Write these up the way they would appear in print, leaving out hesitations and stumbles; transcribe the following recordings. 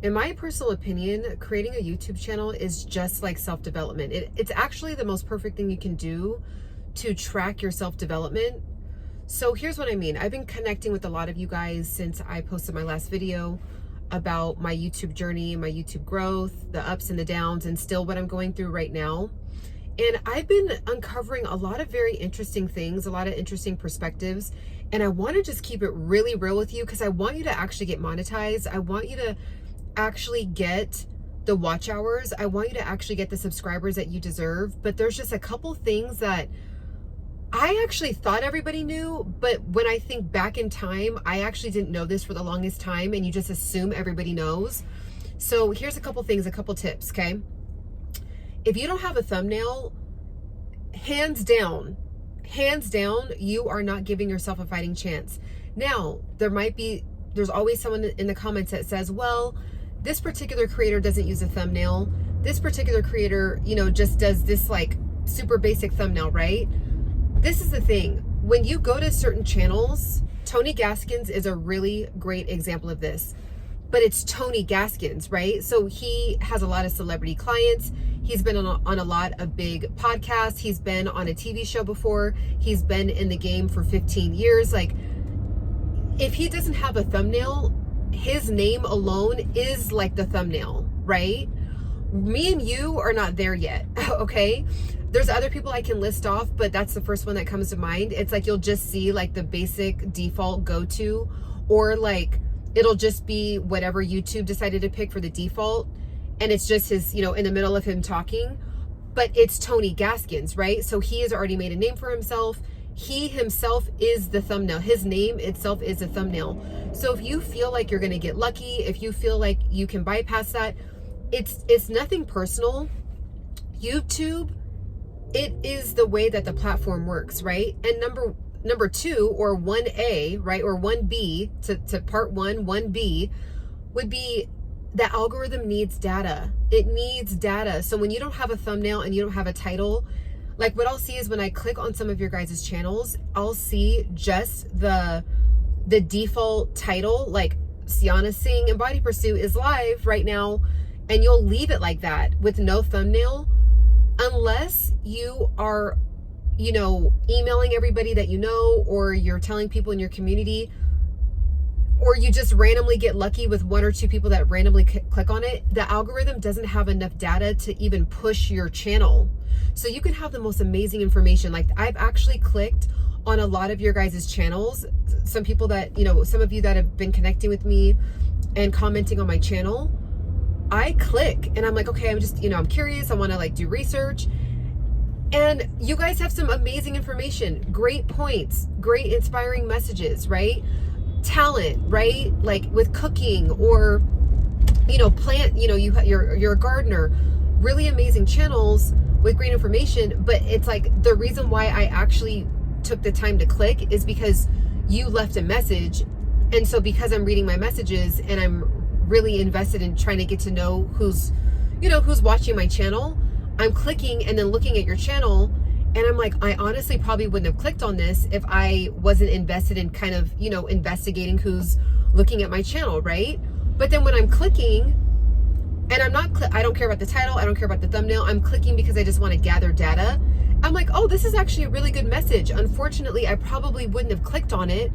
In my personal opinion, creating a YouTube channel is just like self-development. It's actually the most perfect thing you can do to track your self-development. So here's what I mean. I've been connecting with a lot of you guys since I posted my last video about my YouTube journey, my YouTube growth, the ups and the downs, and still what I'm going through right now. And I've been uncovering a lot of very interesting things, a lot of interesting perspectives. And I want to just keep it really real with you because I want you to actually get monetized. I want you to actually get the watch hours. I want you to actually get the subscribers that you deserve. But there's just a couple things that I actually thought everybody knew, but when I think back in time, I actually didn't know this for the longest time, and you just assume everybody knows. So here's a couple things, a couple tips, okay? If you don't have a thumbnail, hands down, you are not giving yourself a fighting chance. Now, there's always someone in the comments that says, well, this particular creator doesn't use a thumbnail. This particular creator, just does this like super basic thumbnail, right? This is the thing. When you go to certain channels, Tony Gaskins is a really great example of this, but it's Tony Gaskins, right? So he has a lot of celebrity clients. He's been on a lot of big podcasts. He's been on a TV show before. He's been in the game for 15 years. Like, if he doesn't have a thumbnail, his name alone is like the thumbnail, right? Me and you are not there yet, okay? There's other people I can list off, but that's the first one that comes to mind. It's like you'll just see like the basic default go-to, or like it'll just be whatever YouTube decided to pick for the default, and it's just his, in the middle of him talking, but it's Tony Gaskins, right? So he has already made a name for himself. He himself is the thumbnail. His name itself is a thumbnail. So if you feel like you're going to get lucky, if you feel like you can bypass that, it's nothing personal. YouTube, it is the way that the platform works, right? And number two, or 1A, right? Or 1B to part 1B would be the algorithm needs data. It needs data. So when you don't have a thumbnail and you don't have a title, like what I'll see is when I click on some of your guys' channels, I'll see just the default title, like Ciana Singh Embody Pursuit is live right now, and you'll leave it like that with no thumbnail, unless you are, emailing everybody that you know, or you're telling people in your community, or you just randomly get lucky with one or two people that randomly click on it. The algorithm doesn't have enough data to even push your channel. So you can have the most amazing information. Like, I've actually clicked on a lot of your guys' channels. Some people that, some of you that have been connecting with me and commenting on my channel, I click and I'm like, okay, I'm just, I'm curious. I want to like do research. And you guys have some amazing information, great points, great inspiring messages, right? Talent, right? Like with cooking, or, plant, you're a gardener, really amazing channels with great information. But it's like, the reason why I actually took the time to click is because you left a message. And so because I'm reading my messages and I'm really invested in trying to get to know who's watching my channel, I'm clicking and then looking at your channel, and I'm like, I honestly probably wouldn't have clicked on this if I wasn't invested in kind of, investigating who's looking at my channel, right? But then when I'm clicking, and I don't care about the title, I don't care about the thumbnail, I'm clicking because I just want to gather data. I'm like, oh, this is actually a really good message. Unfortunately, I probably wouldn't have clicked on it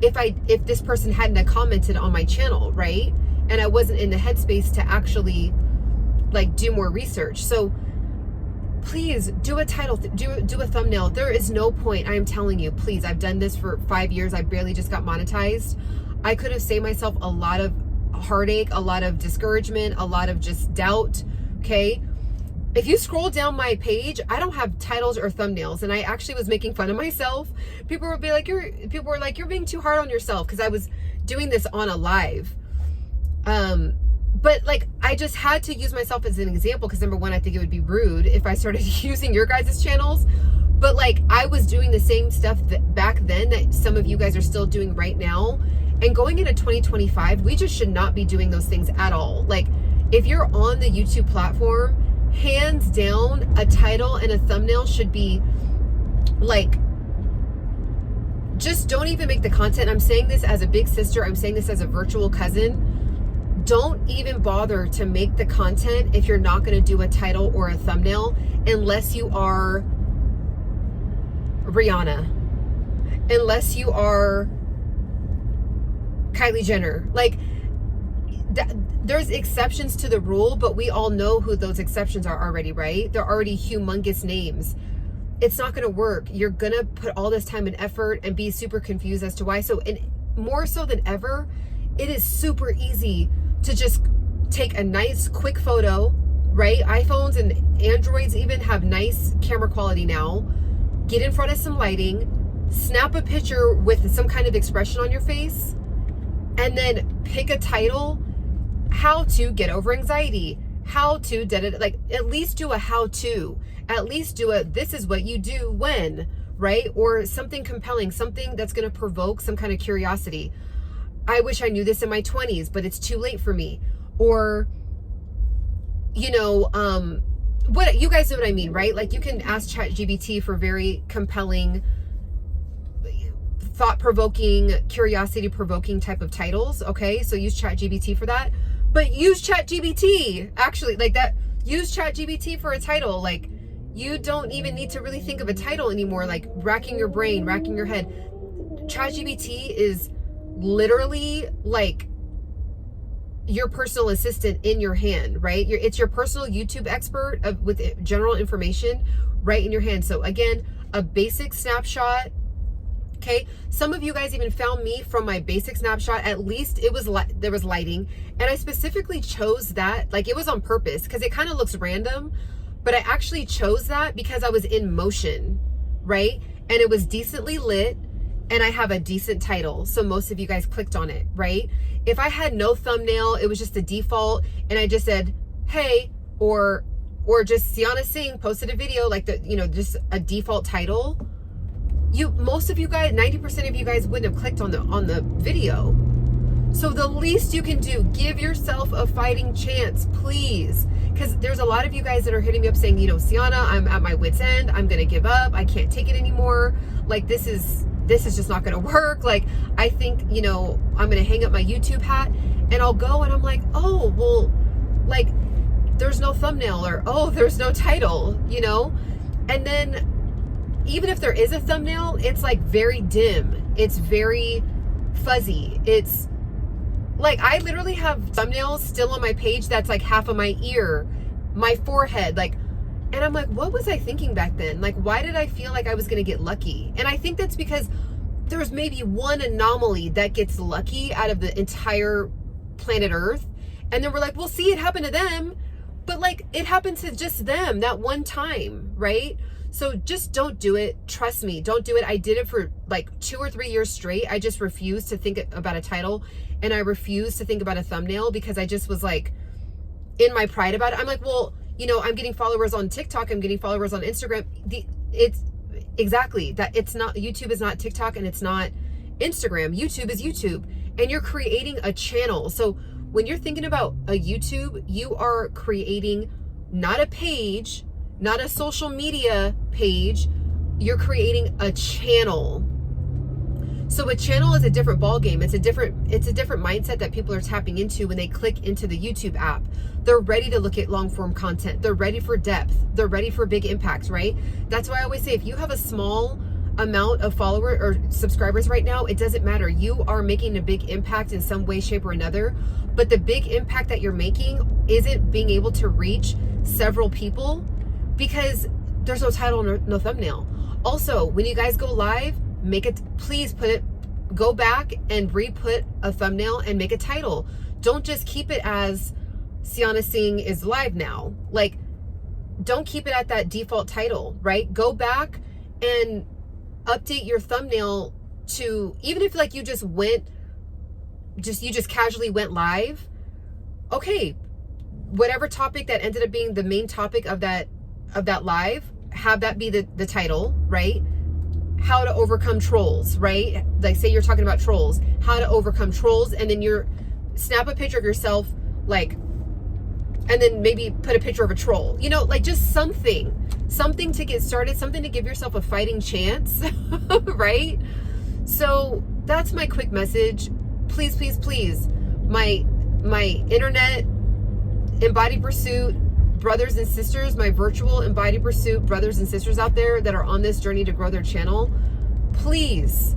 if this person hadn't have commented on my channel, right? And I wasn't in the headspace to actually like do more research. So please do a title, do a thumbnail. There is no point. I am telling you, please. I've done this for 5 years. I barely just got monetized. I could have saved myself a lot of heartache, a lot of discouragement, a lot of just doubt. Okay. If you scroll down my page, I don't have titles or thumbnails, and I actually was making fun of myself. People were like, you're being too hard on yourself, because I was doing this on a live. But like, I just had to use myself as an example, because number one, I think it would be rude if I started using your guys' channels. But like, I was doing the same stuff back then that some of you guys are still doing right now. And going into 2025, we just should not be doing those things at all. Like, if you're on the YouTube platform, hands down, a title and a thumbnail should be like, just don't even make the content. I'm saying this as a big sister. I'm saying this as a virtual cousin. don't even bother to make the content if you're not going to do a title or a thumbnail, unless you are Rihanna, unless you are Kylie Jenner. Like, there's exceptions to the rule, but we all know who those exceptions are already, right? They're already humongous names. It's not going to work. You're going to put all this time and effort and be super confused as to why. So, and more so than ever, it is super easy to just take a nice quick photo, right? iPhones and Androids even have nice camera quality now. Get in front of some lighting, snap a picture with some kind of expression on your face, and then pick a title. How to get over anxiety, how to like, at least do a how to, at least do a this is what you do when, right? Or something compelling, something that's going to provoke some kind of curiosity. I wish I knew this in my 20s, but it's too late for me. Or, you know, what, you guys know what I mean, right? Like, you can ask ChatGPT for very compelling, thought-provoking, curiosity-provoking type of titles. Okay, so use ChatGPT for that. But use ChatGPT, actually, like that, use ChatGPT for a title. Like, you don't even need to really think of a title anymore, like racking your brain, racking your head. ChatGPT is literally like your personal assistant in your hand, right? It's your personal YouTube expert with general information right in your hand. So again, a basic snapshot. Okay, some of you guys even found me from my basic snapshot. At least it was there was lighting, and I specifically chose that, like, it was on purpose because it kind of looks random, but I actually chose that because I was in motion, right? And it was decently lit, and I have a decent title, so most of you guys clicked on it, right? If I had no thumbnail, it was just a default, and I just said, hey, or just Ciana Singh posted a video, like, the, you know, just a default title, most of you guys, 90% of you guys wouldn't have clicked on the video. So the least you can do, give yourself a fighting chance, please. Because there's a lot of you guys that are hitting me up saying, you know, Ciana, I'm at my wit's end. I'm going to give up. I can't take it anymore. Like, this is just not going to work. Like, I think, you know, I'm going to hang up my YouTube hat, and I'll go and I'm like, oh, well, like, there's no thumbnail, or, oh, there's no title, you know? And then even if there is a thumbnail, it's like very dim. It's very fuzzy. It's like, I literally have thumbnails still on my page that's like half of my ear, my forehead, like, and I'm like, what was I thinking back then? Like, why did I feel like I was going to get lucky? And I think that's because there's maybe one anomaly that gets lucky out of the entire planet Earth. And then we're like, well, see, it happened to them, but like, it happened to just them that one time, right? So just don't do it. Trust me, don't do it. I did it for like 2 or 3 years straight. I just refused to think about a title, and I refused to think about a thumbnail because I just was like, in my pride about it, I'm like, well, you know, I'm getting followers on TikTok, I'm getting followers on Instagram. It's exactly that. It's not, YouTube is not TikTok, and it's not Instagram. YouTube is YouTube, and you're creating a channel. So when you're thinking about a YouTube, you are creating not a page, not a social media page, you're creating a channel. So a channel is a different ball game. It's a different mindset that people are tapping into when they click into the YouTube app. They're ready to look at long form content. They're ready for depth. They're ready for big impacts, right? That's why I always say, if you have a small amount of followers or subscribers right now, it doesn't matter. You are making a big impact in some way, shape, or another. But the big impact that you're making isn't being able to reach several people because there's no title, no thumbnail. Also, when you guys go live, please go back and re-put a thumbnail and make a title. Don't just keep it as Ciana Singh is live now. Like, don't keep it at that default title, right? Go back and update your thumbnail to, even if like you just casually went live. Okay, whatever topic that ended up being the main topic of that live, have that be the title, right? How to overcome trolls, right? Like, say you're talking about trolls, how to overcome trolls, and then snap a picture of yourself, like, and then maybe put a picture of a troll, you know, like just something to get started, something to give yourself a fighting chance, right? So that's my quick message. Please, please, please. My my internet Embody Pursuit brothers and sisters, my virtual Embody Pursuit brothers and sisters out there that are on this journey to grow their channel, please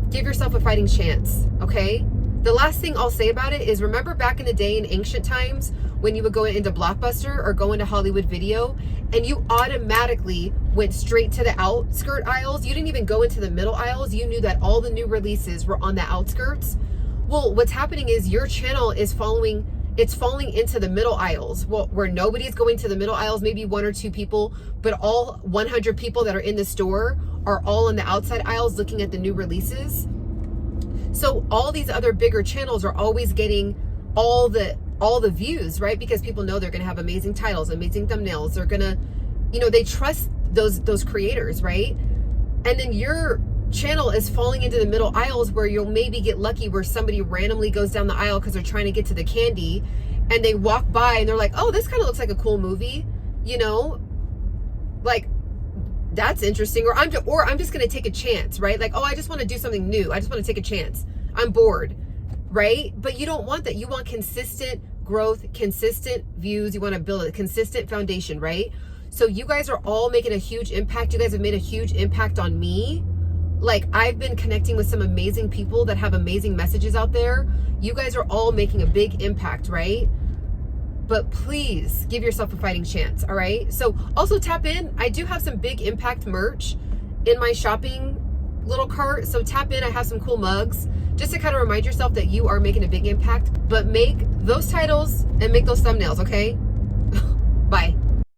give yourself a fighting chance, okay? The last thing I'll say about it is, remember back in the day in ancient times when you would go into Blockbuster or go into Hollywood Video and you automatically went straight to the outskirt aisles? You didn't even go into the middle aisles. You knew that all the new releases were on the outskirts. Well, what's happening is your channel is falling into the middle aisles, where nobody's going to the middle aisles, maybe one or two people, but all 100 people that are in the store are all in the outside aisles looking at the new releases. So all these other bigger channels are always getting all the views, right? Because people know they're going to have amazing titles, amazing thumbnails. They're going to, they trust those creators, right? And then your channel is falling into the middle aisles where you'll maybe get lucky where somebody randomly goes down the aisle because they're trying to get to the candy and they walk by and they're like, oh, this kind of looks like a cool movie, like that's interesting. Or I'm just going to take a chance, right? Like, oh, I just want to do something new. I just want to take a chance. I'm bored, right? But you don't want that. You want consistent growth, consistent views. You want to build a consistent foundation, right? So you guys are all making a huge impact. You guys have made a huge impact on me. Like, I've been connecting with some amazing people that have amazing messages out there. You guys are all making a big impact, right? But please give yourself a fighting chance, all right? So also tap in. I do have some big impact merch in my shopping little cart. So tap in. I have some cool mugs just to kind of remind yourself that you are making a big impact. But make those titles and make those thumbnails, okay?